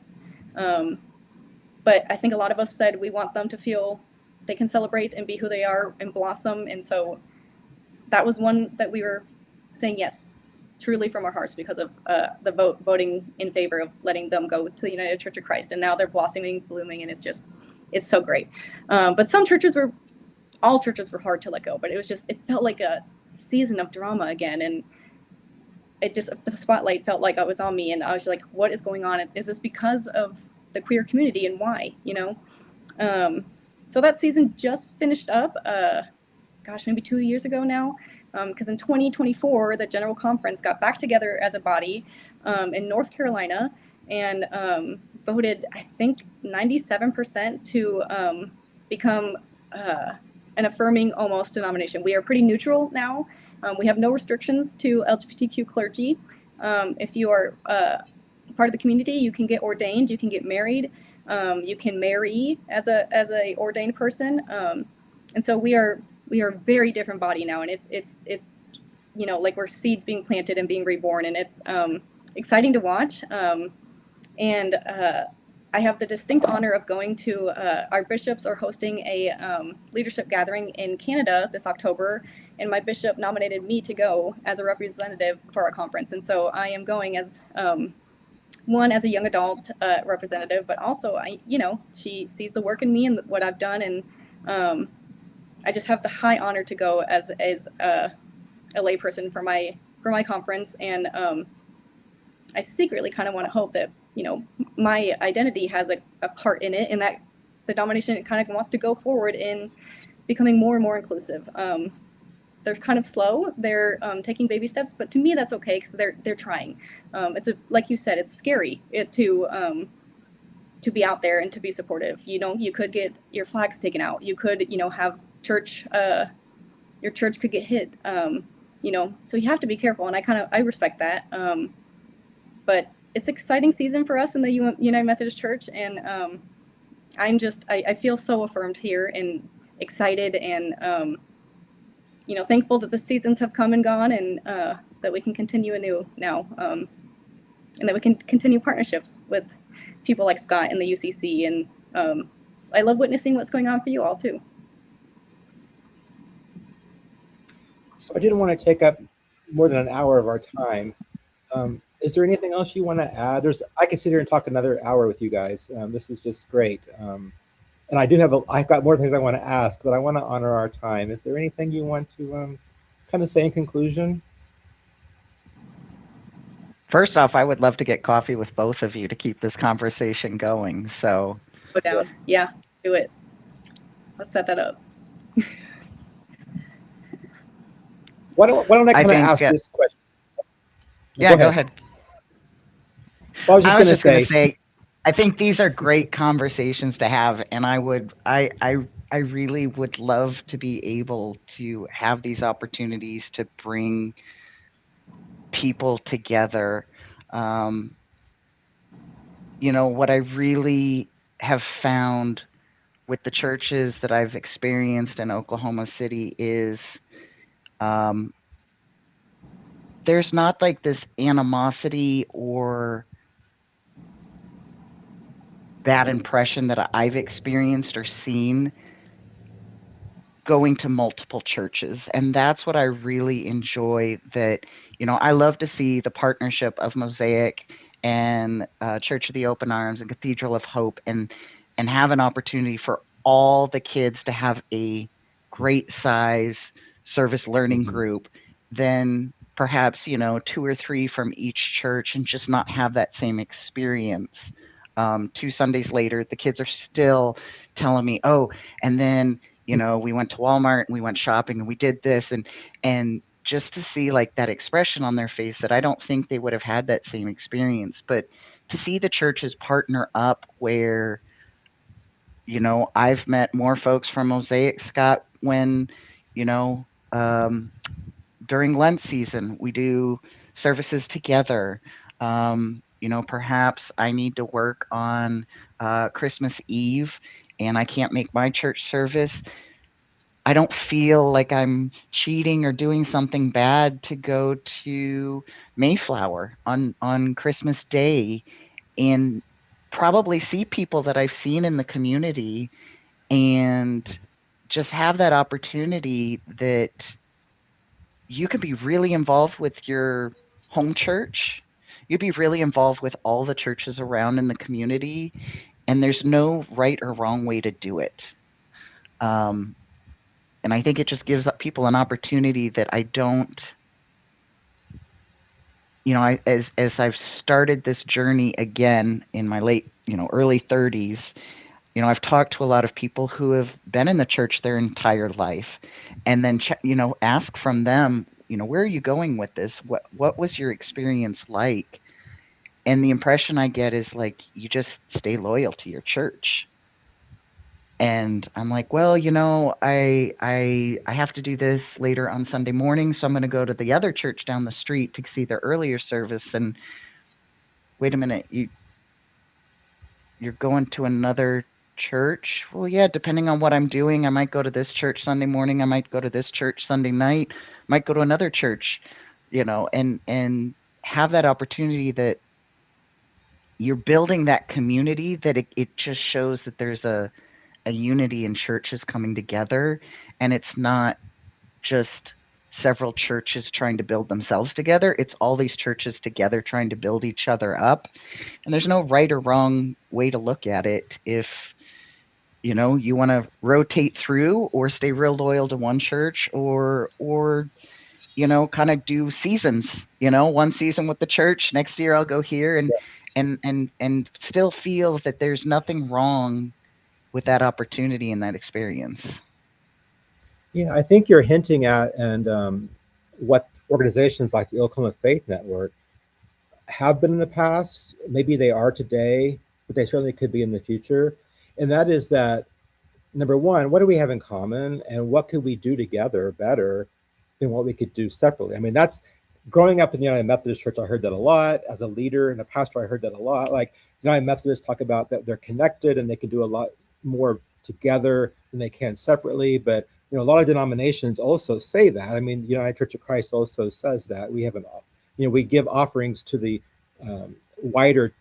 But I think a lot of us said we want them to feel they can celebrate and be who they are and blossom. And so that was one that we were saying yes, truly from our hearts, because of the voting in favor of letting them go to the United Church of Christ. And now they're blossoming, blooming, and it's so great. But all churches were hard to let go, but it felt like a season of drama again. And the spotlight felt like it was on me, and I was like, what is going on? Is this because of the queer community, and why, so that season just finished up, maybe 2 years ago now, because in 2024, the General Conference got back together as a body in North Carolina and voted, I think, 97% to become an affirming almost denomination. We are pretty neutral now. We have no restrictions to LGBTQ clergy. If you are part of the community, you can get ordained, you can get married, you can marry as a ordained person, and so we are a very different body now, and it's like we're seeds being planted and being reborn, and it's exciting to watch. And I have the distinct honor of going to our bishops are hosting a leadership gathering in Canada this October, and my bishop nominated me to go as a representative for our conference, and so I am going as one, as a young adult representative, but also she sees the work in me and what I've done, and I just have the high honor to go as a layperson for my conference, and I secretly kind of want to hope that my identity has a part in it, and that the denomination kind of wants to go forward in becoming more and more inclusive. They're kind of slow. They're taking baby steps, but to me that's okay, because they're trying. Like you said, it's scary to be out there and to be supportive. You could get your flags taken out. You could have church. Your church could get hit. So you have to be careful, and I respect that. But it's exciting season for us in the United Methodist Church, and I feel so affirmed here and excited, and thankful that the seasons have come and gone, and that we can continue anew now, and that we can continue partnerships with people like Scott and the UCC, and I love witnessing what's going on for you all too. So I didn't want to take up more than an hour of our time. Is there anything else you want to add? I could sit here and talk another hour with you guys. This is just great. And I've got more things I want to ask, but I want to honor our time. Is there anything you want to kind of say in conclusion? First off, I would love to get coffee with both of you to keep this conversation going. So go down. Yeah, do it. Let's set that up. Why don't I kind of ask this question? Yeah, go ahead. Well, I was just going to say, I think these are great conversations to have, and I really would love to be able to have these opportunities to bring people together. What I really have found with the churches that I've experienced in Oklahoma City is there's not like this animosity or bad impression that I've experienced or seen going to multiple churches. And that's what I really enjoy, that, I love to see the partnership of Mosaic and Church of the Open Arms and Cathedral of Hope, and have an opportunity for all the kids to have a great size service learning group. Then perhaps, 2 or 3 from each church and just not have that same experience. 2 Sundays later, the kids are still telling me, "Oh, and then, we went to Walmart and we went shopping and we did this," and just to see, like, that expression on their face that I don't think they would have had that same experience, but to see the churches partner up where, I've met more folks from Mosaic, Scott, when, you know, um, during Lent season, we do services together. Perhaps I need to work on Christmas Eve and I can't make my church service. I don't feel like I'm cheating or doing something bad to go to Mayflower on Christmas Day and probably see people that I've seen in the community and just have that opportunity that you can be really involved with your home church. You'd be really involved with all the churches around in the community, and there's no right or wrong way to do it. Um, and I think it just gives people an opportunity that I don't, as I've started this journey again in my late, early 30s, I've talked to a lot of people who have been in the church their entire life, and then ask from them, where are you going with this? What was your experience like? And the impression I get is like you just stay loyal to your church. And I'm like, well, I have to do this later on Sunday morning, so I'm going to go to the other church down the street to see their earlier service. And wait a minute, you're going to another church? Well, yeah, depending on what I'm doing, I might go to this church Sunday morning, I might go to this church Sunday night, might go to another church, and have that opportunity that you're building that community that it just shows that there's a unity in churches coming together, and it's not just several churches trying to build themselves together. It's all these churches together trying to build each other up. And there's no right or wrong way to look at it. If you want to rotate through or stay real loyal to one church, or kind of do seasons, one season with the church, next year I'll go here, and still feel that there's nothing wrong with that opportunity and that experience. Yeah, I think you're hinting at, and what organizations like the Oklahoma Faith Network have been in the past, maybe they are today, but they certainly could be in the future. And that is that, number one, what do we have in common, and what could we do together better than what we could do separately? I mean, that's growing up in the United Methodist Church. I heard that a lot as a leader and a pastor. I heard that a lot. Like, United Methodists talk about that they're connected and they can do a lot more together than they can separately. But a lot of denominations also say that. I mean, the United Church of Christ also says that we have we give offerings to the wider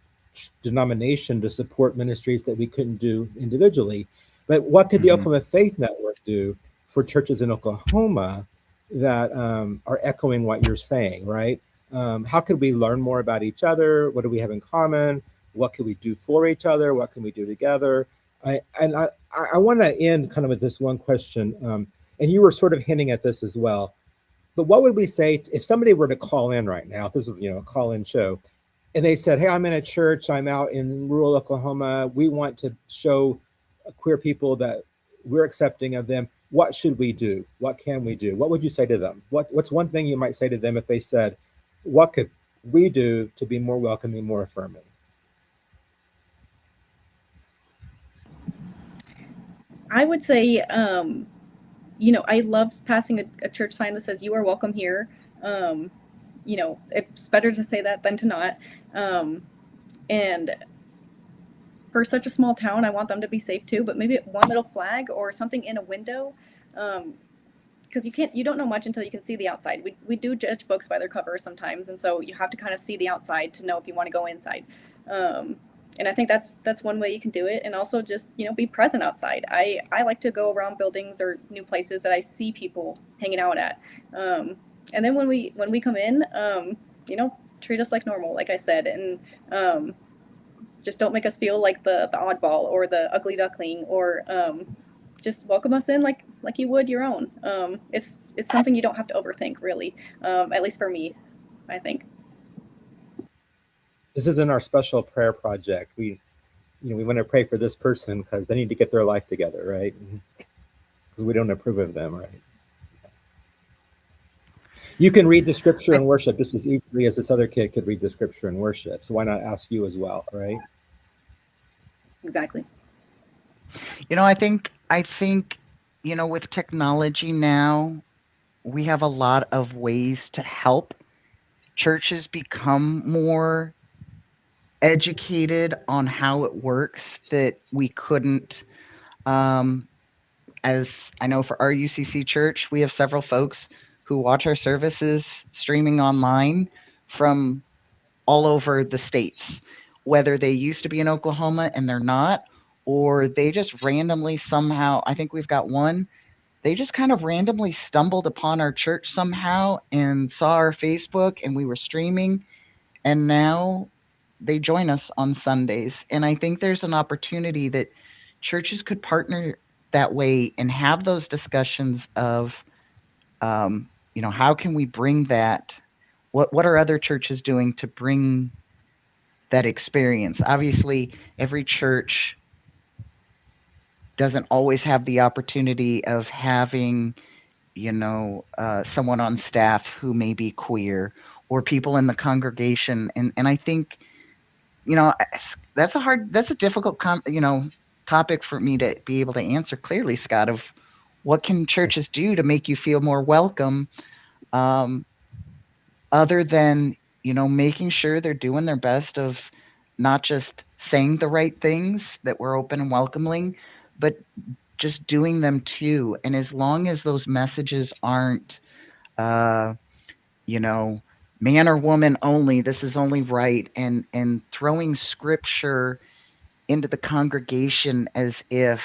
denomination to support ministries that we couldn't do individually. But what could the Oklahoma Faith Network do for churches in Oklahoma that are echoing what you're saying, right? How could we learn more about each other? What do we have in common? What can we do for each other? What can we do together? I want to end kind of with this one question, and you were sort of hinting at this as well. But what would we say if somebody were to call in right now? If this was a call-in show, and they said, "Hey, I'm in a church. I'm out in rural Oklahoma. We want to show queer people that we're accepting of them. What should we do? What can we do?" What would you say to them? What's one thing you might say to them if they said, "What could we do to be more welcoming, more affirming?" I would say, I love passing a church sign that says "You are welcome here." It's better to say that than to not. And for such a small town, I want them to be safe too. But maybe one little flag or something in a window, because you don't know much until you can see the outside. We do judge books by their covers sometimes, and so you have to kind of see the outside to know if you want to go inside. And I think that's one way you can do it, and also just be present outside. I like to go around buildings or new places that I see people hanging out at, and then when we come in, treat us like normal, like I said, and just don't make us feel like the oddball or the ugly duckling, or just welcome us in like you would your own. It's something you don't have to overthink, really. At least for me, I think. This isn't our special prayer project. We want to pray for this person because they need to get their life together, right? Because we don't approve of them, right? You can read the scripture and worship just as easily as this other kid could read the scripture and worship. So why not ask you as well, right? Exactly. I think with technology now, we have a lot of ways to help churches become more educated on how it works that we couldn't. Um, as I know for our UCC church, we have several folks who watch our services streaming online from all over the states, whether they used to be in Oklahoma and they're not, or they just randomly somehow, I think we've got one, they just kind of randomly stumbled upon our church somehow and saw our Facebook and we were streaming, and now they join us on Sundays. And I think there's an opportunity that churches could partner that way and have those discussions of, how can we bring that? What are other churches doing to bring that experience? Obviously, every church doesn't always have the opportunity of having, someone on staff who may be queer or people in the congregation. And I think, that's a difficult, topic for me to be able to answer clearly, Scott, of what can churches do to make you feel more welcome, um, other than, making sure they're doing their best of not just saying the right things, that we're open and welcoming, but just doing them too. And as long as those messages aren't, uh, you know, man or woman only, this is only right, and throwing scripture into the congregation as if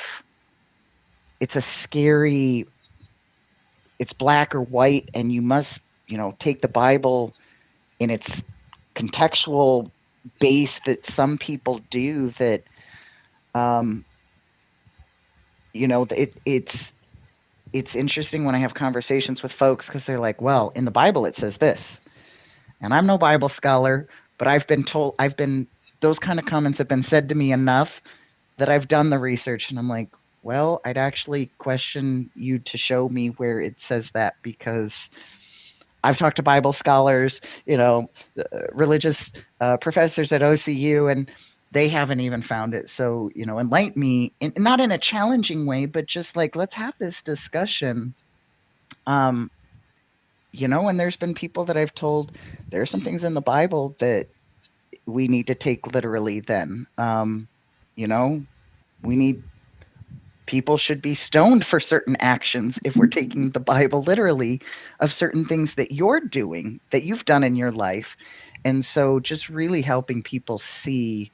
it's a scary, it's black or white, and you must, take the Bible in its contextual base that some people do. That, um, it's interesting when I have conversations with folks because they're like, "Well, in the Bible it says this," and I'm no Bible scholar, but I've been those kind of comments have been said to me enough that I've done the research, and I'm like, well, I'd actually question you to show me where it says that, because I've talked to Bible scholars, religious professors at OCU, and they haven't even found it. So, enlighten me, not in a challenging way, but just like, let's have this discussion. Um, and there's been people that I've told there are some things in the Bible that we need to take literally then. You know, we need people should be stoned for certain actions if we're taking the Bible literally, of certain things that you're doing, that you've done in your life. And so just really helping people see,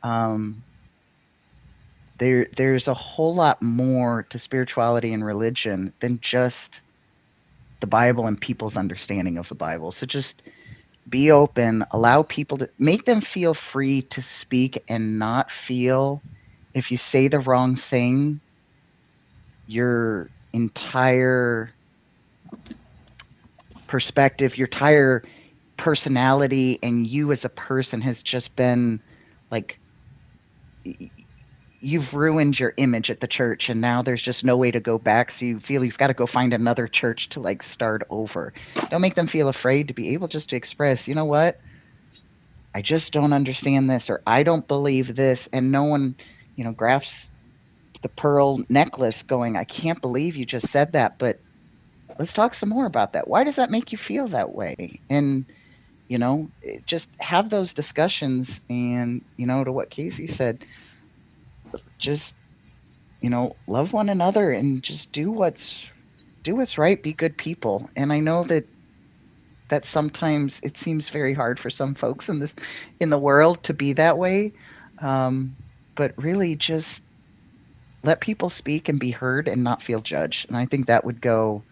um, there's a whole lot more to spirituality and religion than just the Bible and people's understanding of the Bible. So just be open, allow people to make them feel free to speak, and not feel if you say the wrong thing, your entire perspective, your entire personality, and you as a person has just been like, you've ruined your image at the church, and now there's just no way to go back, so you feel you've got to go find another church to like start over. Don't make them feel afraid to be able just to express, you know what, I just don't understand this, or I don't believe this. And no one, grasps the pearl necklace going, I can't believe you just said that, but let's talk some more about that. Why does that make you feel that way? And, just have those discussions. And, to what Casey said, just, love one another and just do what's right, be good people. And I know that sometimes it seems very hard for some folks in the world to be that way. Um, but really just let people speak and be heard and not feel judged. And I think that would go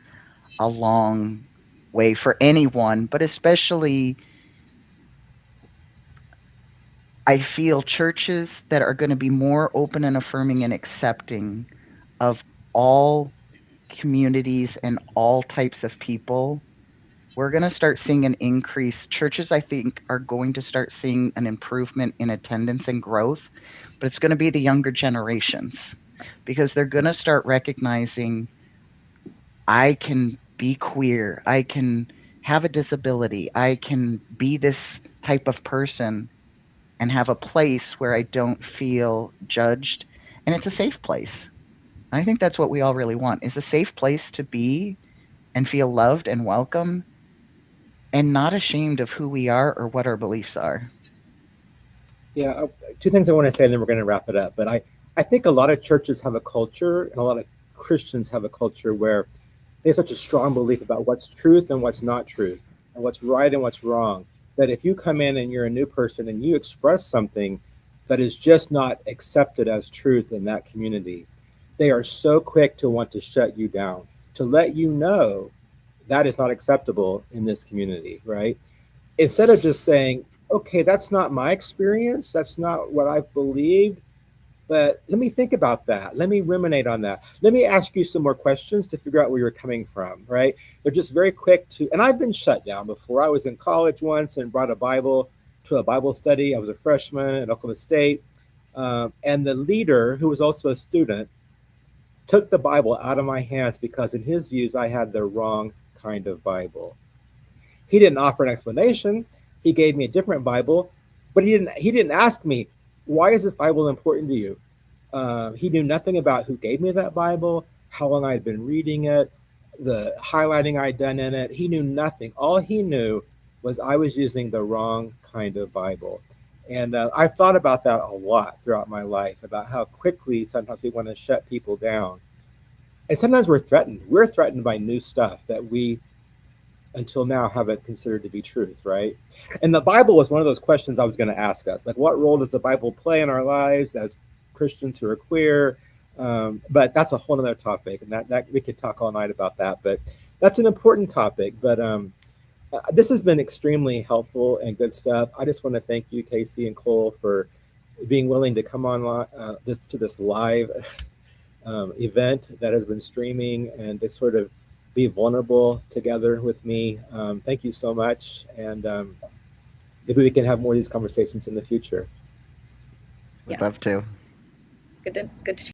a long way for anyone, but especially I feel churches that are going to be more open and affirming and accepting of all communities and all types of people, we're going to start seeing an increase. Churches, I think, are going to start seeing an improvement in attendance and growth, but it's going to be the younger generations because they're going to start recognizing I can be queer, I can have a disability, I can be this type of person and have a place where I don't feel judged. And it's a safe place. I think that's what we all really want is a safe place to be and feel loved and welcome and not ashamed of who we are or what our beliefs are. Yeah, two things I want to say, and then we're going to wrap it up. But I think a lot of churches have a culture, and a lot of Christians have a culture where they have such a strong belief about what's truth and what's not truth, and what's right and what's wrong, that if you come in and you're a new person and you express something that is just not accepted as truth in that community, they are so quick to want to shut you down, to let you know that is not acceptable in this community, right? Instead of just saying, okay, that's not my experience, that's not what I've believed, but let me think about that. Let me ruminate on that. Let me ask you some more questions to figure out where you're coming from, right? They're just very quick to, and I've been shut down before. I was in college once and brought a Bible to a Bible study. I was a freshman at Oklahoma State. And the leader, who was also a student, took the Bible out of my hands because, in his views, I had the wrong kind of Bible. He didn't offer an explanation. He gave me a different Bible, but he didn't ask me, why is this Bible important to you? He knew nothing about who gave me that Bible, how long I had been reading it, the highlighting I'd done in it. He knew nothing. All he knew was I was using the wrong kind of Bible. And I've thought about that a lot throughout my life, about how quickly sometimes we want to shut people down. And sometimes we're threatened. We're threatened by new stuff that we until now haven't considered to be truth, right? And the Bible was one of those questions I was going to ask us, like, what role does the Bible play in our lives as Christians who are queer? But that's a whole other topic, and that we could talk all night about that. But that's an important topic. But this has been extremely helpful and good stuff. I just want to thank you, Casey and Cole, for being willing to come on to this live event that has been streaming and to sort of be vulnerable together with me. Thank you so much. And maybe we can have more of these conversations in the future. Would love to. Good to